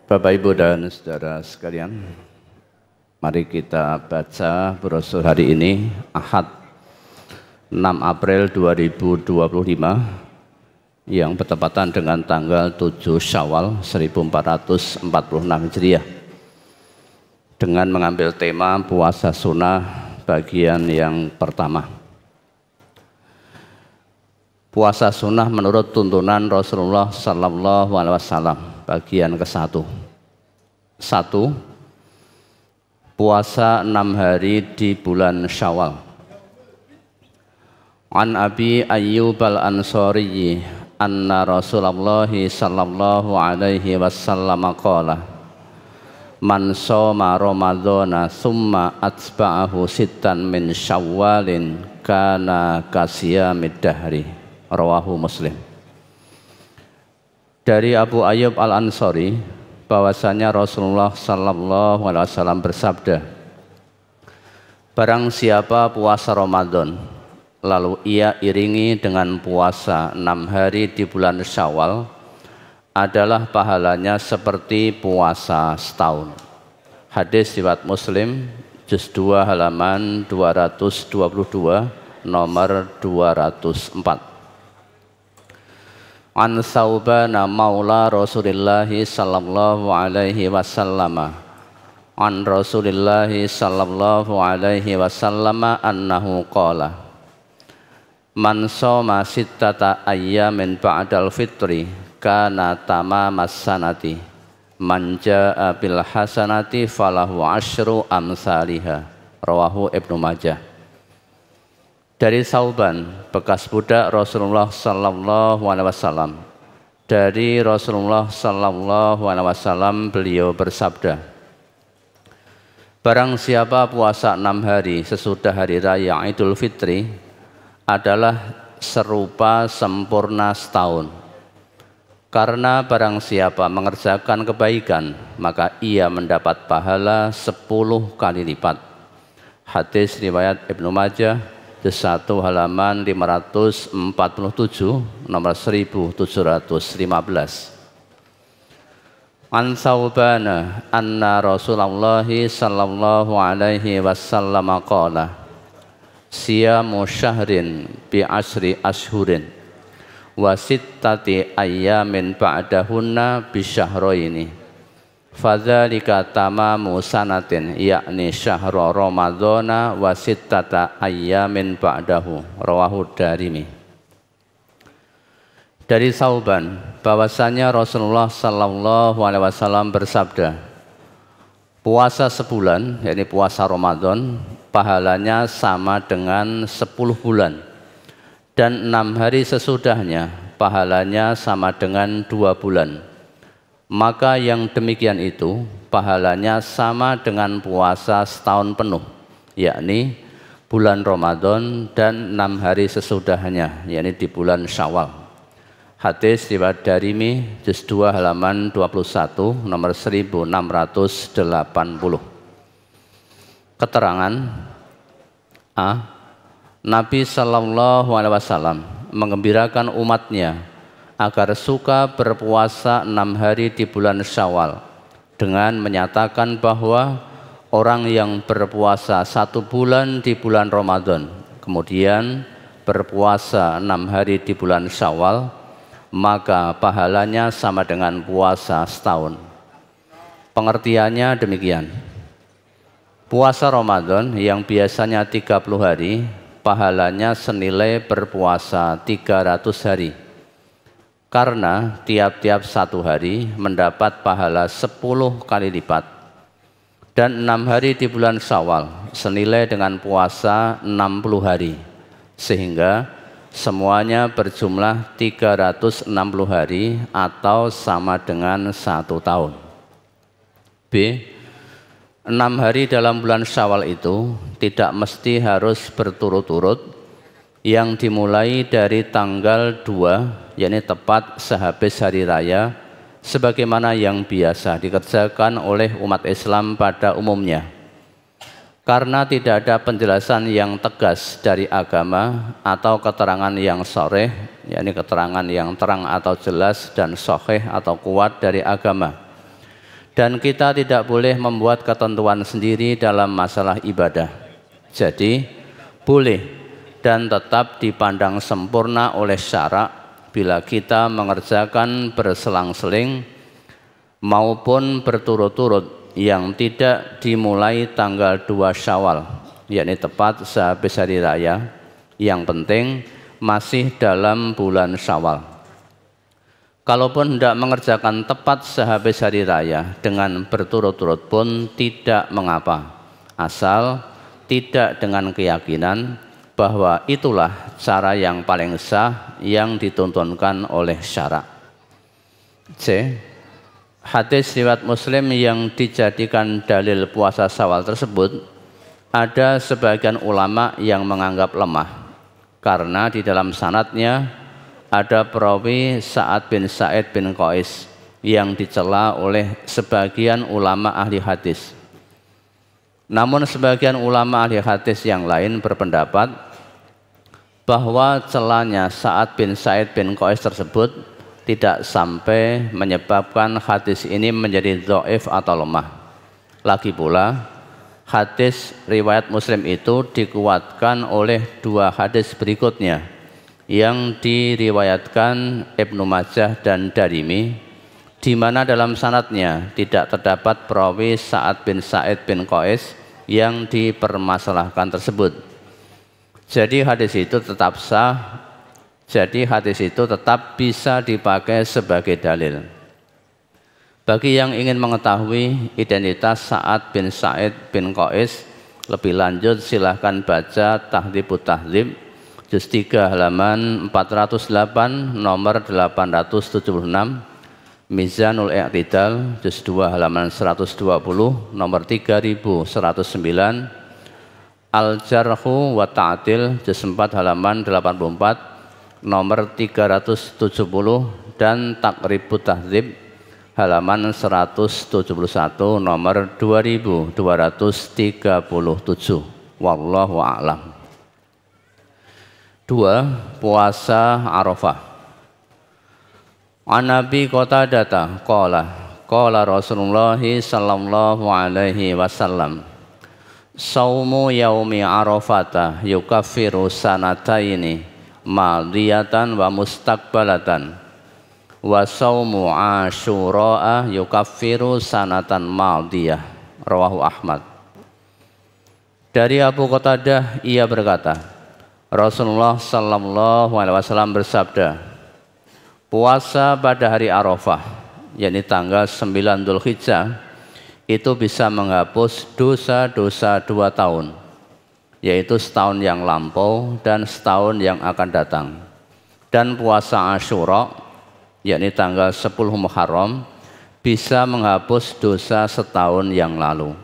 Bapak, Ibu, dan saudara sekalian, mari kita baca brosur hari ini, Ahad 6 April 2025, yang bertepatan dengan tanggal 7 Syawal 1446 Hijriah, dengan mengambil tema puasa sunnah bagian yang pertama. Puasa sunnah menurut tuntunan Rasulullah Sallallahu Alaihi Wasallam, bagian ke-1. 1. Puasa 6 hari di bulan Syawal. An Abi Ayyub al-Ansari anna Rasulullah Sallallahu Alaihi Wasallam qala man shoma ramadhana thumma atba'ahu sittan min syawalin kana kasiyamid dahri. Rawahu Muslim. Dari Abu Ayyub al-Ansari bahwasanya Rasulullah Sallallahu Alaihi Wasallam bersabda, barang siapa puasa Ramadan lalu ia iringi dengan puasa 6 hari di bulan Syawal, adalah pahalanya seperti puasa setahun. Hadis riwayat Muslim, juz 2 halaman 222, nomor 204. An Saubana maula Rasulillah sallallahu alaihi wasallam an Rasulillah sallallahu alaihi wasallam annahu qala man shoma sittata ayyamin ba'dal fitri kana tamamas sanati man jaa bil hasanati falahu asyru amsalihha. Rawahu Ibnu Majah. Dari Sauban, bekas budak Rasulullah Sallallahu Alaihi Wasallam, dari Rasulullah Sallallahu Alaihi Wasallam beliau bersabda, barang siapa puasa 6 hari sesudah hari raya Idul Fitri adalah serupa sempurna setahun. Karena barang siapa mengerjakan kebaikan, maka ia mendapat pahala 10 kali lipat. Hadis riwayat Ibnu Majah, 1 halaman 547, nomor 1715. An Saubana anna Rasulullah sallallahu alaihi wasallam qala siyamu syahrin bi asri ashhurin wa sittati ayyamin ba'dahunna bi syahraini fadzalika tamamu sanatin yakni syahra ramadhana wa sittata ayyamin ba'dahu. Rawahu Darimi. Dari Sauban bahwasanya Rasulullah sallallahu alaihi wasallam bersabda, puasa sebulan, yakni puasa Ramadan, pahalanya sama dengan 10 bulan, dan 6 hari sesudahnya pahalanya sama dengan 2 bulan. Maka yang demikian itu pahalanya sama dengan puasa setahun penuh, yakni bulan Ramadan dan 6 hari sesudahnya, yakni di bulan Syawal. Hadis riwayat Darimi, juz 2 halaman 21, nomor 1680. Keterangan A. Nabi Sallallahu Alaihi Wasallam menggembirakan umatnya agar suka berpuasa 6 hari di bulan Syawal dengan menyatakan bahwa orang yang berpuasa 1 bulan di bulan Ramadan kemudian berpuasa 6 hari di bulan Syawal, maka pahalanya sama dengan puasa setahun. Pengertiannya demikian. Puasa Ramadan yang biasanya 30 hari, pahalanya senilai berpuasa 300 hari. Karena tiap-tiap 1 hari mendapat pahala 10 kali lipat. Dan 6 hari di bulan Syawal senilai dengan puasa 60 hari. Sehingga semuanya berjumlah 360 hari atau sama dengan 1 tahun. B. 6 hari dalam bulan Syawal itu tidak mesti harus berturut-turut, yang dimulai dari tanggal 2, yakni tepat sehabis hari raya, sebagaimana yang biasa dikerjakan oleh umat Islam pada umumnya. Karena tidak ada penjelasan yang tegas dari agama atau keterangan yang sharih, yakni keterangan yang terang atau jelas dan sahih atau kuat dari agama, Dan kita tidak boleh membuat ketentuan sendiri dalam masalah ibadah. Jadi boleh dan tetap dipandang sempurna oleh syarak bila kita mengerjakan berselang-seling maupun berturut-turut yang tidak dimulai tanggal 2 Syawal, yakni tepat sehabis hari raya. Yang penting masih dalam bulan Syawal. Kalaupun hendak mengerjakan tepat sehabis hari raya dengan berturut-turut pun tidak mengapa, asal tidak dengan keyakinan bahwa itulah cara yang paling sah yang dituntunkan oleh syarak. C. Hadis riwayat Muslim yang dijadikan dalil puasa Syawal tersebut, ada sebagian ulama yang menganggap lemah karena di dalam sanadnya ada perawi Sa'ad bin Sa'id bin Qais yang dicela oleh sebagian ulama ahli hadis. Namun sebagian ulama ahli hadis yang lain berpendapat bahwa celanya Sa'ad bin Sa'id bin Qais tersebut tidak sampai menyebabkan hadis ini menjadi dhaif atau lemah. Lagi pula, hadis riwayat Muslim itu dikuatkan oleh 2 hadis berikutnya yang diriwayatkan Ibnu Majah dan Darimi, di mana dalam sanadnya tidak terdapat perawi Sa'ad bin Sa'id bin Qais yang dipermasalahkan tersebut. Jadi hadis itu tetap sah, jadi hadis itu tetap bisa dipakai sebagai dalil. Bagi yang ingin mengetahui identitas Sa'ad bin Sa'id bin Qais lebih lanjut, silahkan baca Tahdhibut Tahdzib juz 3 halaman 408 nomor 876, Mizanul I'tidal juz 2 halaman 120 nomor 3109, Al-Jarhu wa Ta'dil juz 4 halaman 84 nomor 370, dan Taqribut Tahdzib halaman 171 nomor 2237. Wallahu a'lam. 2. Puasa Arafah. An Nabi Qatadah qala Rasulullah sallallahu alaihi wasallam, saumu yaumi Arafata yukaffiru sanataini madiyatan wa mustaqbalatan, wa saumu Asyura yukaffiru sanatan madiyah. Rawahu Ahmad. Dari Abu Qatadah, ia berkata, Rasulullah sallallahu alaihi wasallam bersabda, puasa pada hari Arafah, yakni tanggal 9 Dzulhijjah, itu bisa menghapus dosa-dosa 2 tahun, yaitu setahun yang lampau dan setahun yang akan datang. Dan puasa Asyura, yakni tanggal 10 Muharram, bisa menghapus dosa setahun yang lalu.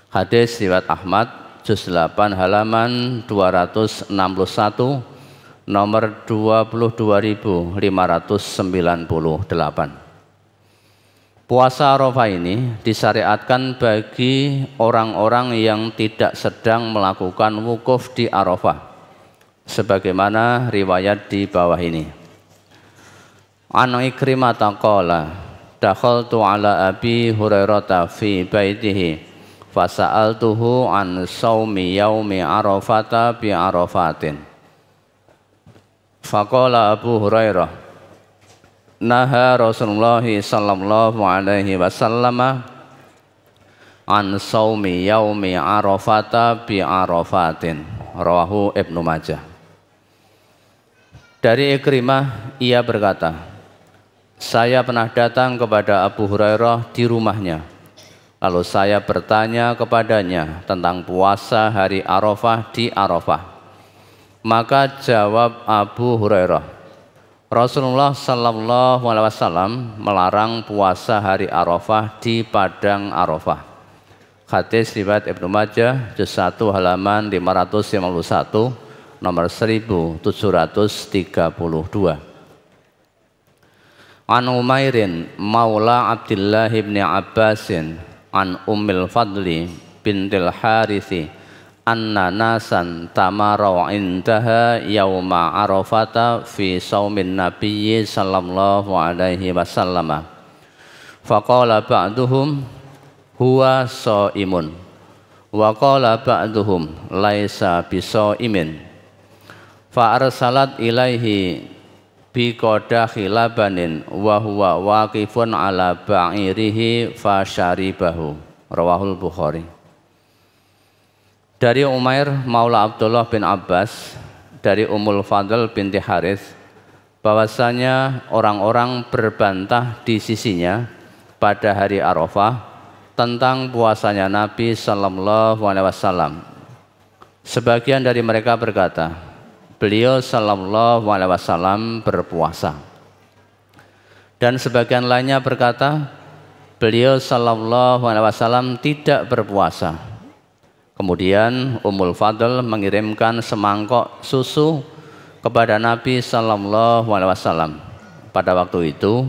Hadis riwayat Ahmad juz 8 halaman 261 nomor 22.598. Puasa Arafah ini disyariatkan bagi orang-orang yang tidak sedang melakukan wukuf di Arafah, sebagaimana riwayat di bawah ini. An Ikrimah qala dakhaltu ala Abi Hurairah fi baitihi fasa'altuhu an saumi yaumi Arafata bi Arafatin. Faqala Abu Hurairah, naha Rasulullah sallallahu alaihi wasallam an saumi yaumi Arafata bi Arafatin. Rawahu Ibnu Majah. Dari Ikrimah, ia berkata, saya pernah datang kepada Abu Hurairah di rumahnya. Lalu saya bertanya kepadanya tentang puasa hari Arafah di Arafah. Maka jawab Abu Hurairah, Rasulullah sallallahu alaihi wasallam melarang puasa hari Arafah di padang Arafah. Hadis riwayat Ibnu Majah juz 1 halaman 551 nomor 1732. An Umairin maula Abdullah bin Abbasin an Ummil Fadli bintil Harithi anna nasan tamaraw indaha yauma Arafata fi saumin nabiyyi sallallahu alaihi wasallam Faqala ba'duhum huwa shaimun wa qala ba'duhum laisa bisaimin. Fa arsalat ilaihi bi qadahi labanin wa huwa waqifun ala ba'irihi fa syaribahu. Rawahul Bukhari. Dari Umair Maula Abdullah bin Abbas dari Ummul Fadl binti Harith bahwasanya orang-orang berbantah di sisinya pada hari Arafah tentang puasanya Nabi sallallahu alaihi wasallam. Sebagian dari mereka berkata, beliau sallallahu alaihi wasallam berpuasa. Dan sebagian lainnya berkata, beliau sallallahu alaihi wasallam tidak berpuasa. Kemudian Ummul Fadl mengirimkan semangkok susu kepada Nabi sallallahu alaihi wasallam. Pada waktu itu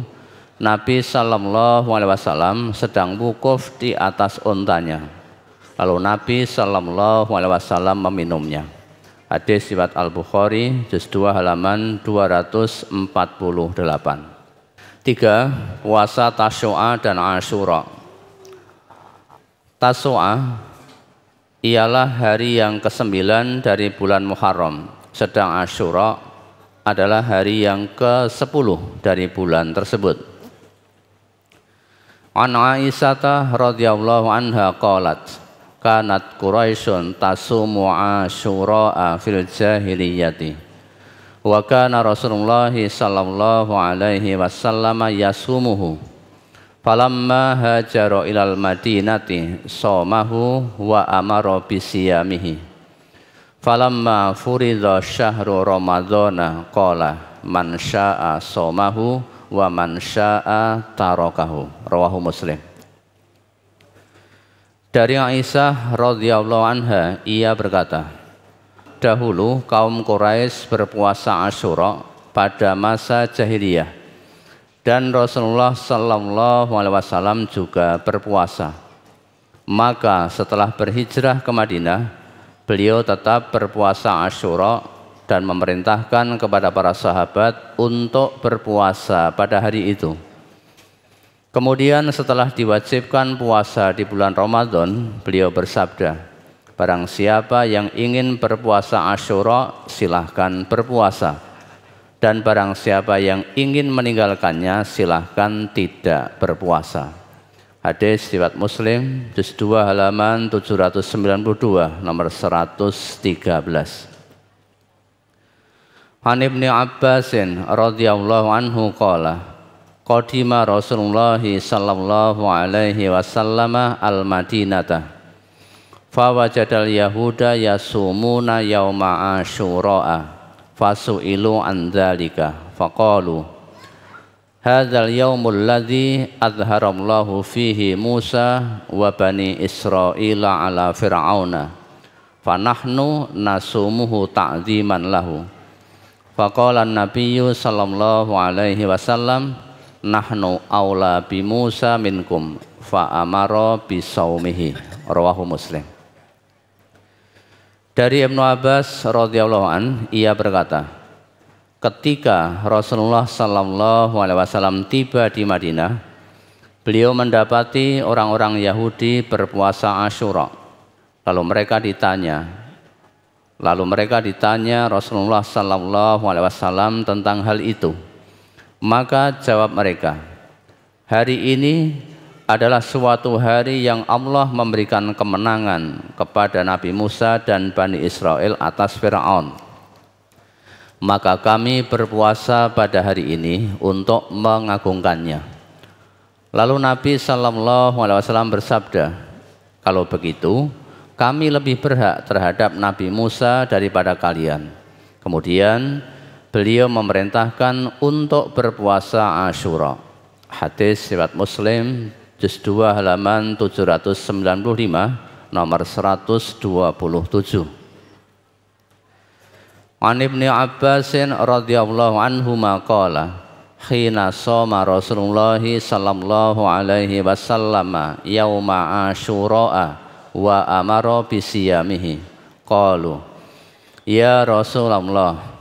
Nabi sallallahu alaihi wasallam sedang wukuf di atas untanya. Lalu Nabi sallallahu alaihi wasallam meminumnya. Hadis riwayat Al-Bukhari juz 2 halaman 248. 3. Puasa Tasyu'a dan Asyura. Tasyu'a ialah hari yang ke-9 dari bulan Muharram, sedang Asyura adalah hari yang ke-10 dari bulan tersebut. An Aisyah radhiyallahu anha qalat, kanat Quraisyun tasumu Asyura fil jahiliyati wa kana Rasulullah sallallahu alaihi wasallam yasumuhu. Falamma hajara ilal madinati somahu wa amara bisiyamihi. Falamma furidha syahru ramadhana qala man syaa somahu wa man syaa tarakahu. Rawahu Muslim. Dari Aisyah radhiyallahu anha, ia berkata, dahulu kaum Quraisy berpuasa Asyura pada masa jahiliyah. Dan Rasulullah sallallahu alaihi wasallam juga berpuasa. Maka setelah berhijrah ke Madinah, beliau tetap berpuasa Asyura dan memerintahkan kepada para sahabat untuk berpuasa pada hari itu. Kemudian setelah diwajibkan puasa di bulan Ramadan, beliau bersabda, barang siapa yang ingin berpuasa Asyura silahkan berpuasa. Dan barang siapa yang ingin meninggalkannya silahkan tidak berpuasa. Hadis riwayat Muslim juz 2 halaman 792 nomor 113. An Ibnu Abbasin radhiyallahu anhu qala qadima Rasulullah sallallahu alaihi wasallam al-Madinata fa wajadal yahuda yasumuna yauma Asyura. Fasu'ilu an dzalika faqalu hadzal yaumul ladzi azharallahu fihi Musa wa bani Israila ala fir'auna fanahnu nasumuhu ta'dziman lahu. Faqala an-nabiyyu sallallahu alaihi wasallam nahnu aula bi Musa minkum fa amara bisaumihi. Rawahu Muslim. Dari Ibnu Abbas radhiyallahu an, ia berkata, ketika Rasulullah sallallahu alaihi wasallam tiba di Madinah, beliau mendapati orang-orang Yahudi berpuasa Asyura. Lalu mereka ditanya Rasulullah sallallahu alaihi wasallam tentang hal itu. Maka jawab mereka, hari ini adalah suatu hari yang Allah memberikan kemenangan kepada Nabi Musa dan Bani Israel atas Fir'aun. Maka kami berpuasa pada hari ini untuk mengagungkannya. Lalu Nabi sallallahu alaihi wasallam bersabda, kalau begitu kami lebih berhak terhadap Nabi Musa daripada kalian. Kemudian beliau memerintahkan untuk berpuasa Asyura. Hadis riwayat Muslim juz 2 halaman 795 nomor 127. An Ibnu Abbasin radhiyallahu anhu maqala khina shoma Rasulullah sallallahu alaihi wasallam yauma Asyura wa amara bisiyamihi qalu ya Rasulullah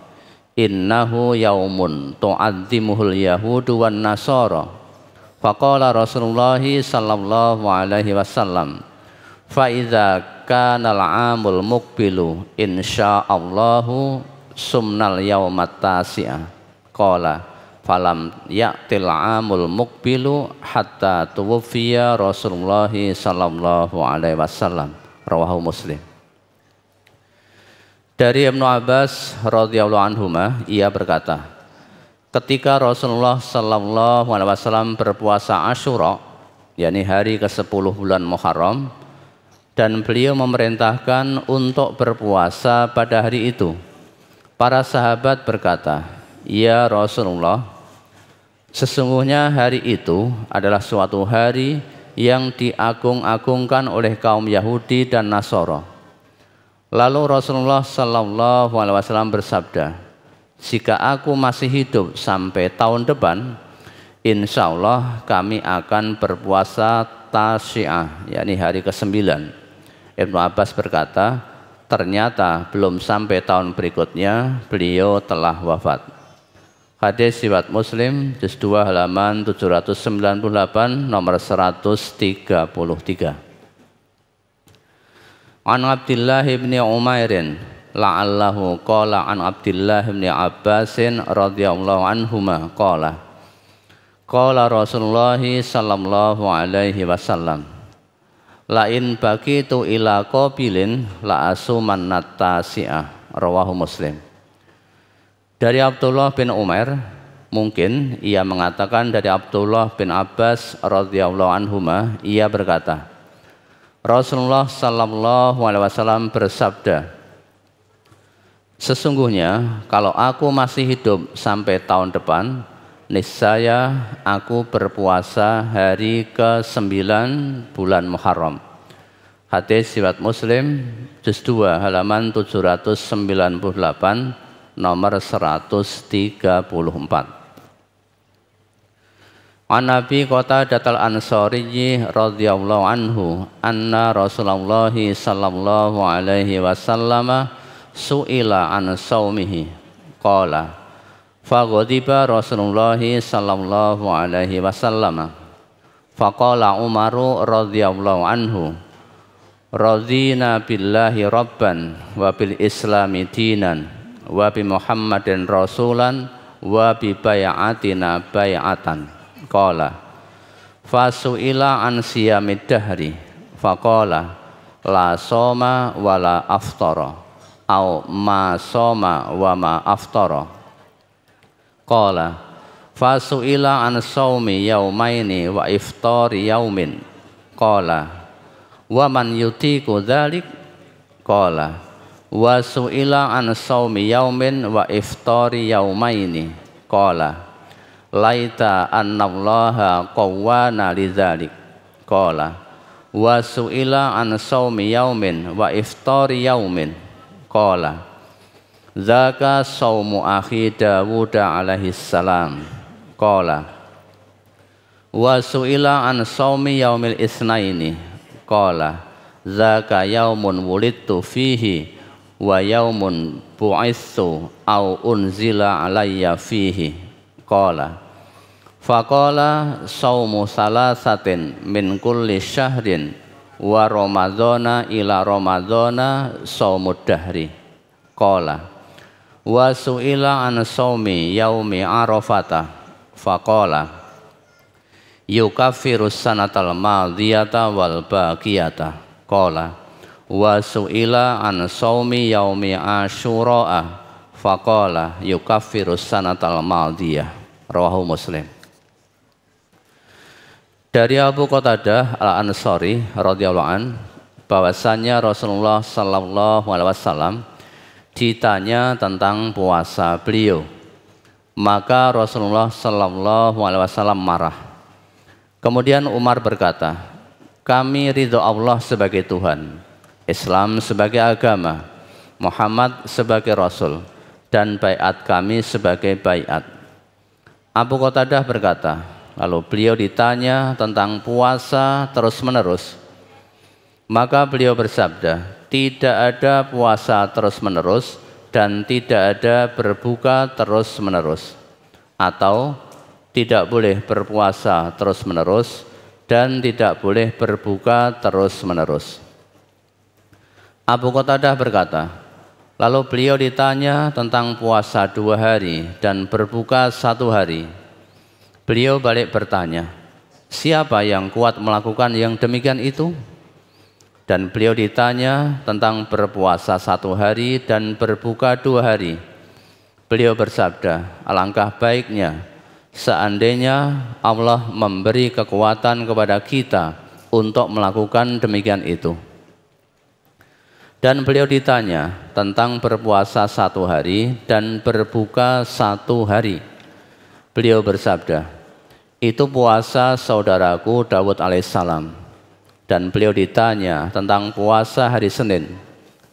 innahu yaumun tu'azzimuhul yahudu wan nasara Faqala Rasulullah sallallahu alaihi wasallam, fa idza kana al-'amul muqbilu insyaallahu sumnal yaumat tasi'ah. Qala falam ya'til 'amul muqbilu hatta tuwfiya Rasulullah sallallahu alaihi wasallam. Rawahu Muslim. Dari Ibnu Abbas radhiyallahu anhuma, ia berkata, ketika Rasulullah sallallahu alaihi wasallam berpuasa Asyura, yakni hari ke-10 bulan Muharram, dan beliau memerintahkan untuk berpuasa pada hari itu, para sahabat berkata, "Ya Rasulullah, sesungguhnya hari itu adalah suatu hari yang diagung-agungkan oleh kaum Yahudi dan Nasara." Lalu Rasulullah sallallahu alaihi wasallam bersabda, "Jika aku masih hidup sampai tahun depan, insya Allah kami akan berpuasa Tasyi'ah, yakni hari ke-9." Ibnu Abbas berkata, ternyata belum sampai tahun berikutnya beliau telah wafat. Hadis riwayat Muslim, juz 2 halaman 798, nomor 133. An Abdullah bin Umairin la'allahu qala an Abdullah bin Abbasin radhiyallahu anhuma qala Rasulullah sallallahu alaihi wasallam, la in baqitu ila qabilin la asumannat tasi'ah. Rawahu Muslim. Dari Abdullah bin Umair, mungkin ia mengatakan dari Abdullah bin Abbas radhiyallahu anhuma, ia berkata, Rasulullah sallallahu alaihi wasallam bersabda, sesungguhnya kalau aku masih hidup sampai tahun depan, niscaya aku berpuasa hari ke-9 bulan Muharram. Hadis riwayat Muslim, juz 2 halaman 798, nomor 134. An Nabi Qatadah al-Ansari radhiyallahu anhu anna Rasulullah sallallahu alaihi wasallam su'ila an saumihi qala faghadiba Rasulullah sallallahu alaihi wasallam faqala Umaru radhiyallahu anhu radina billahi rabban wa bil islami dinan wa bi Muhammadin rasulan wa bi bai'atina bai'atan. Qala fasu'ila an siyamid dahri faqala la soma wa la aftara au ma soma wa ma aftara. Qala fasu'ila an saumi yaumaini wa iftari yaumin. Qala wa man yutiku dzalik. Qala wa su'ila an saumi yaumin wa iftari yaumaini. Qala laita annallaha qawwana lidzalik. Qala wa su'ila an saumi yaumin wa iftari yaumin. Qala dzaka saumu akhi Dawud alaihi salam. Qala wa su'ila an saumi yaumil isnaini. Qala dzaka yaumun wulidtu fihi wa yaumun bu'itsu au unzila alayya fihi. Qala faqala saumu salasatin min kulli syahrin wa ramadhana ila ramadhana saumud dahri. Qala wa su'ila an saumi yaumi arafata faqala yukaffiru sanatal madiyata wal baqiyata. Qala wa su'ila an saumi yaumi asyura faqala yukaffiru sanatal madiyah. Rawahu Muslim. Dari Abu Qatadah al-Ansari radhiyallahu an, bahwasannya Rasulullah sallallahu alaihi wasallam ditanya tentang puasa beliau, maka Rasulullah sallallahu alaihi wasallam marah. Kemudian Umar berkata, kami ridho Allah sebagai Tuhan, Islam sebagai agama, Muhammad sebagai Rasul, dan baiat kami sebagai baiat. Abu Qatadah berkata, lalu beliau ditanya tentang puasa terus-menerus, maka beliau bersabda, tidak ada puasa terus-menerus dan tidak ada berbuka terus-menerus, atau tidak boleh berpuasa terus-menerus, dan tidak boleh berbuka terus-menerus. Abu Qatadah berkata, lalu beliau ditanya tentang puasa 2 hari dan berbuka 1 hari. Beliau balik bertanya, siapa yang kuat melakukan yang demikian itu? Dan beliau ditanya tentang berpuasa 1 hari dan berbuka 2 hari. Beliau bersabda, alangkah baiknya seandainya Allah memberi kekuatan kepada kita untuk melakukan demikian itu. Dan beliau ditanya tentang berpuasa 1 hari dan berbuka 1 hari. Beliau bersabda, itu puasa saudaraku Daud alaihissalam. Dan beliau ditanya tentang puasa hari Senin.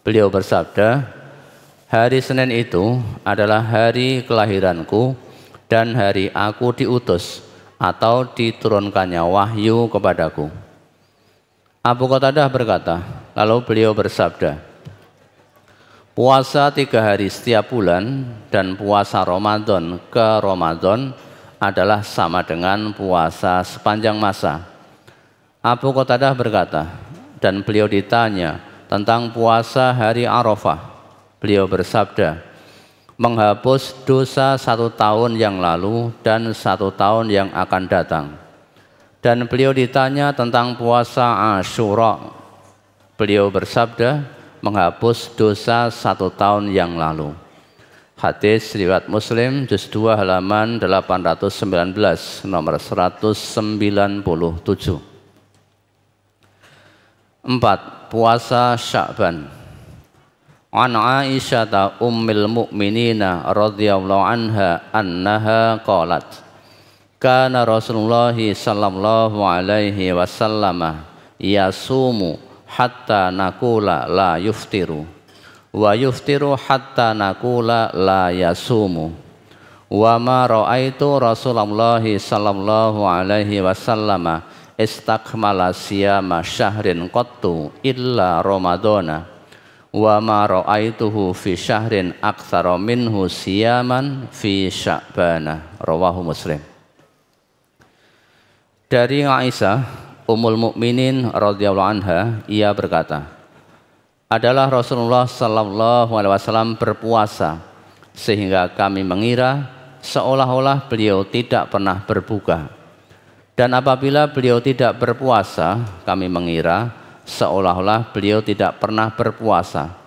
Beliau bersabda, hari Senin itu adalah hari kelahiranku dan hari aku diutus atau diturunkannya wahyu kepadaku. Abu Qatadah berkata, lalu beliau bersabda, puasa 3 hari setiap bulan dan puasa Ramadan ke Ramadan adalah sama dengan puasa sepanjang masa. Abu Qatadah berkata, dan beliau ditanya tentang puasa hari Arafah. Beliau bersabda, menghapus dosa 1 tahun yang lalu dan 1 tahun yang akan datang. Dan beliau ditanya tentang puasa Asyura. Beliau bersabda, menghapus dosa 1 tahun yang lalu. Hadis riwayat Muslim juz 2 halaman 819 nomor 197. 4. Puasa Sya'ban. An Aisyah ummil mu'minina radhiyallahu anha annaha qalat, kana Rasulullah sallallahu alaihi wasallam yasumu hatta nakula la yuftiru wa yuftiru hatta nakula la yasumu wa ma ra'aitu Rasulullah sallallahu alaihi wasallam istakmala siyama syahrin qattu illa ramadana wa ma ra'aituhu fi syahrin aktsara minhu siyaman fi sya'bana. Rawahu Muslim. Dari Aisyah Ummul Mukminin radhiyallahu anha, ia berkata, adalah Rasulullah sallallahu alaihi wasallam berpuasa sehingga kami mengira seolah-olah beliau tidak pernah berbuka. Dan apabila beliau tidak berpuasa, kami mengira seolah-olah beliau tidak pernah berpuasa.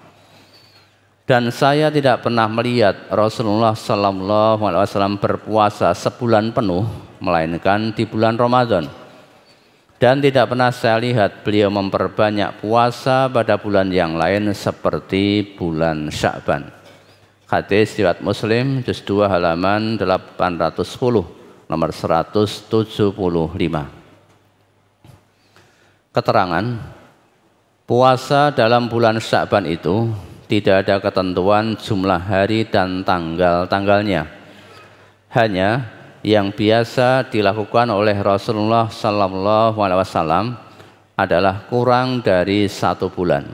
Dan saya tidak pernah melihat Rasulullah sallallahu alaihi wasallam berpuasa sebulan penuh, melainkan di bulan Ramadan. Dan tidak pernah saya lihat beliau memperbanyak puasa pada bulan yang lain seperti bulan Sya'ban. Hadis riwayat Muslim juz 2 halaman 810 nomor 175. Keterangan, puasa dalam bulan Sya'ban itu tidak ada ketentuan jumlah hari dan tanggal-tanggalnya. Hanya yang biasa dilakukan oleh Rasulullah sallallahu alaihi wasallam adalah kurang dari 1 bulan.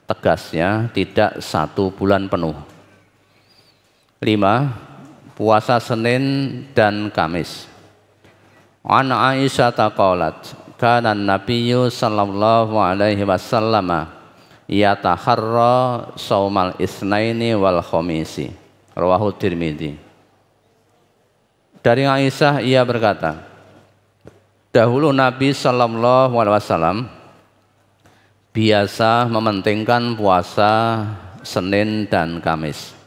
Tegasnya tidak 1 bulan penuh. 5. Puasa Senin dan Kamis. An Aisyah qalat, kana an-nabiyyu sallallahu alaihi wasallam yataharra saumal isnaini wal khamisi. Rawahu Tirmidzi. Dari Aisyah ia berkata, dahulu Nabi sallallahu alaihi wasallam biasa mementingkan puasa Senin dan Kamis.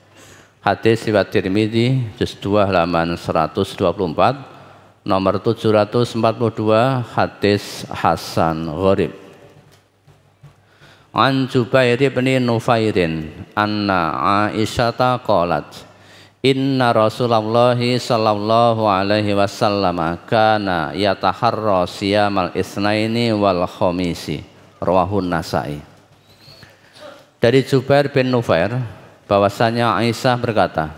Hadis riwayat Tirmidzi juz 2 halaman 124 nomor 742, hadis hasan gharib. An Jubair bin Nufairin anna Aisyah qalat, inna Rasulullah sallallahu alaihi wasallam kana yataharra siyamal isnaini wal khamisi. Rawahu Nasa'i. Dari Jubair bin Nufair bahwasanya Aisyah berkata,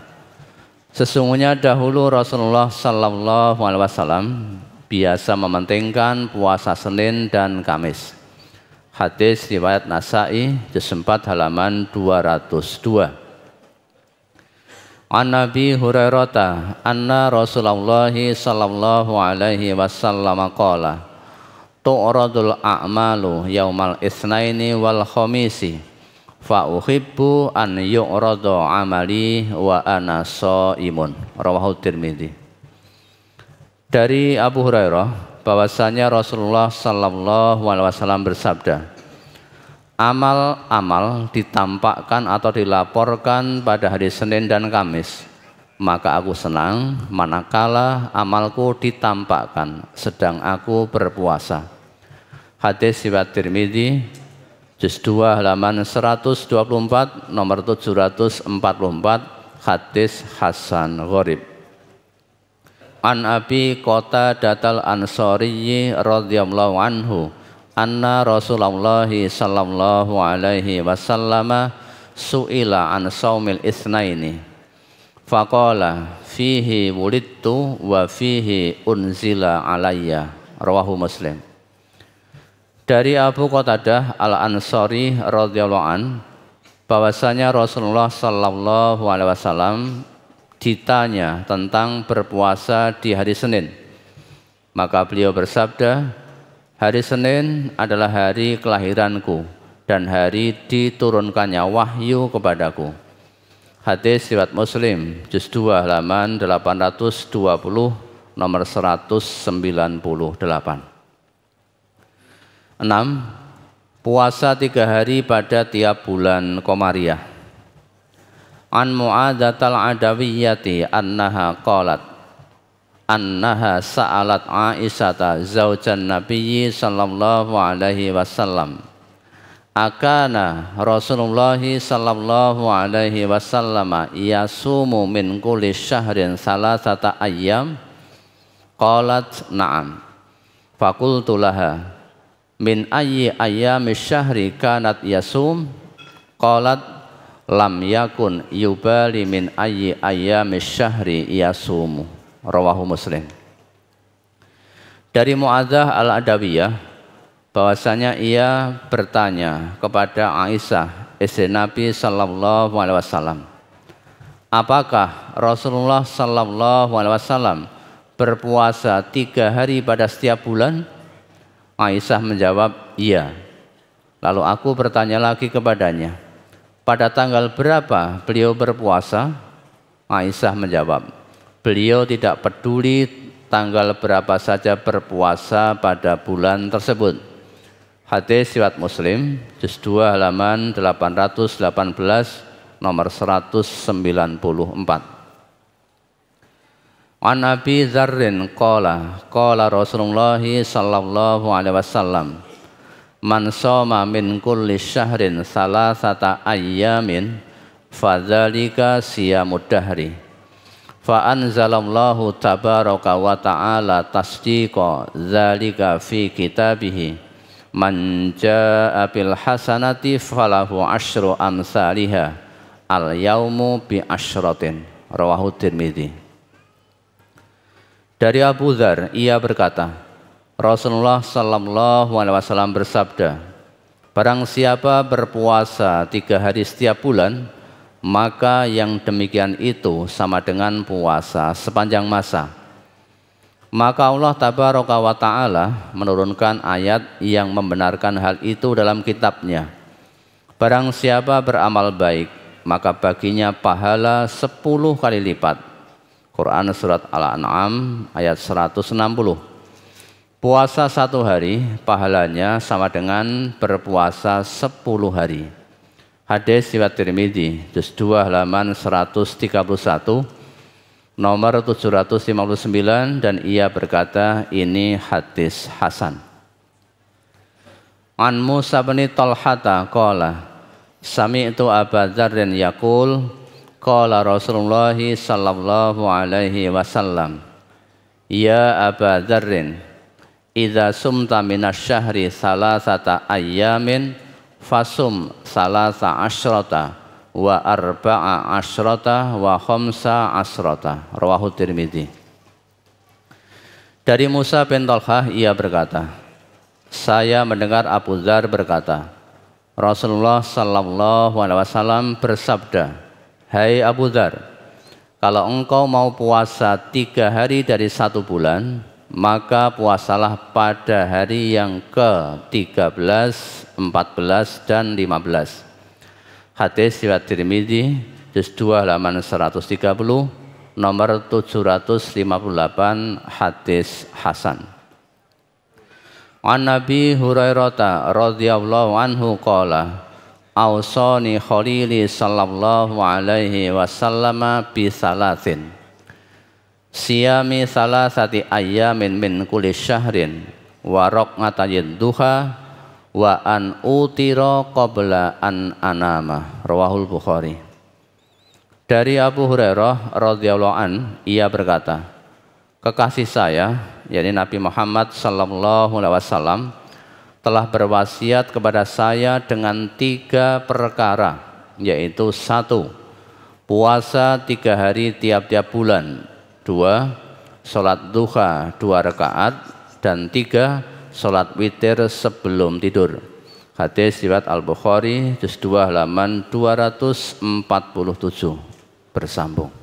sesungguhnya dahulu Rasulullah sallallahu alaihi wasallam biasa mementingkan puasa Senin dan Kamis. Hadis riwayat Nasa'i juz 4 halaman 202. An Nabi Hurairah anna Rasulullah sallallahu alaihi wasallam qala tu'radul a'malu yaumal itsnaini wal khamisi fa uhibbu an yu'rada amali wa ana shaimun. Rawahu Tirmidzi. Dari Abu Hurairah bahwasanya Rasulullah sallallahu alaihi wasallam bersabda, amal-amal ditampakkan atau dilaporkan pada hari Senin dan Kamis, maka aku senang manakala amalku ditampakkan sedang aku berpuasa. Hadis riwayat Tirmidzi juz 2 halaman 124 nomor 744, hadis hasan gharib. An Abi Qatadatal Ansari radhiyallahu anhu anna Rasulullah sallallahu alaihi wasallam su'ila an saumil itsnaini faqala fihi wulidtu wa fihi unzila alayya. Rawahu Muslim. Dari Abu Qatadah Al-Ansari radhiyallahu an bahwasanya Rasulullah sallallahu alaihi wasallam ditanya tentang berpuasa di hari Senin, maka beliau bersabda, hari Senin adalah hari kelahiranku dan hari diturunkannya wahyu kepadaku. Hadis riwayat Muslim juz 2 halaman 820 nomor 198. 6. Puasa 3 hari pada tiap bulan Komariah. An Mu'adzatal Adawiyyati annaha qalat annaha sa'alat Aisyata zaujan Nabiyyi sallallahu alaihi wasallam akana Rasulullah sallallahu alaihi wasallam yasumu min kulli syahrin salasata ayyam qalat na'am faqultu laha min ayyi ayyami syahri kanat yasum qalat lam yakun yubali min ayyi ayyami syahri yasumu. Rawahu Muslim. Dari Mu'adzah Al-Adawiyah bahwasanya ia bertanya kepada Aisyah istri Nabi sallallahu alaihi wasallam, apakah Rasulullah sallallahu alaihi wasallam berpuasa 3 hari pada setiap bulan? Aisyah menjawab, iya. Lalu aku bertanya lagi kepadanya, pada tanggal berapa beliau berpuasa? Aisyah menjawab, beliau tidak peduli tanggal berapa saja berpuasa pada bulan tersebut. Hadis riwayat Muslim juz 2 halaman 818 nomor 194. An Abi Dzarrin qala qala Rasulullah sallallahu alaihi wasallam man shoma min kulli syahrin salasata ayyamin fadzalika siyamud dahri fa anzalallahu tabaraka wa ta'ala tasdiqa dzalika fi kitabihi man jaa bil hasanati falahu asyru amsalihha al yaumu bi asyratin. Rawahu Tirmidzi. Dari Abu Dzar ia berkata, Rasulullah sallallahu alaihi wasallam bersabda, barang siapa berpuasa 3 hari setiap bulan, maka yang demikian itu sama dengan puasa sepanjang masa. Maka Allah tabaraka wa ta'ala menurunkan ayat yang membenarkan hal itu dalam kitabnya. Barang siapa beramal baik, maka baginya pahala 10 kali lipat. Quran surat Al-An'am ayat 160. Puasa 1 hari pahalanya sama dengan berpuasa 10 hari. Hadis riwayat Tirmidzi juz 2 halaman 131 nomor 759 dan ia berkata ini hadis hasan. An Musa bin Talhata qala sami'tu Aba Dzarrin yaqul qala Rasulullah sallallahu alaihi wasallam ya Aba Dzarrin idza sumta minasyahri salasata ayyamin fasum salasa asyrata wa arba'a asyrata wa khamsa asyrata. Rawahu Tirmidzi. Dari Musa bin Talhah ia berkata, saya mendengar Abu Dzar berkata, Rasulullah sallallahu alaihi wasallam bersabda, hai Abu Dzar, kalau engkau mau puasa 3 hari dari 1 bulan, maka puasalah pada hari yang ke-13, 14, dan 15. Hadis riwayat Tirmidzi, juz 2 halaman 130, nomor 758, hadis hasan. An Nabi Hurairah radhiyallahu anhu qala Ausani khalili sallallahu alaihi wasallam bi salatin siyami salasati ayyamin min kulli syahrin wa raq'atayn duha wa an utira qabla an anama. Rawahul Bukhari. Dari Abu Hurairah radhiyallahu an, ia berkata, kekasih saya, yakni Nabi Muhammad sallallahu alaihi wasallam, telah berwasiat kepada saya dengan 3 perkara, yaitu 1. Puasa 3 hari tiap-tiap bulan, 2. Sholat duha 2 rakaat, dan 3. Sholat witir sebelum tidur. Hadis riwayat Al-Bukhari, juz 2 halaman 247, bersambung.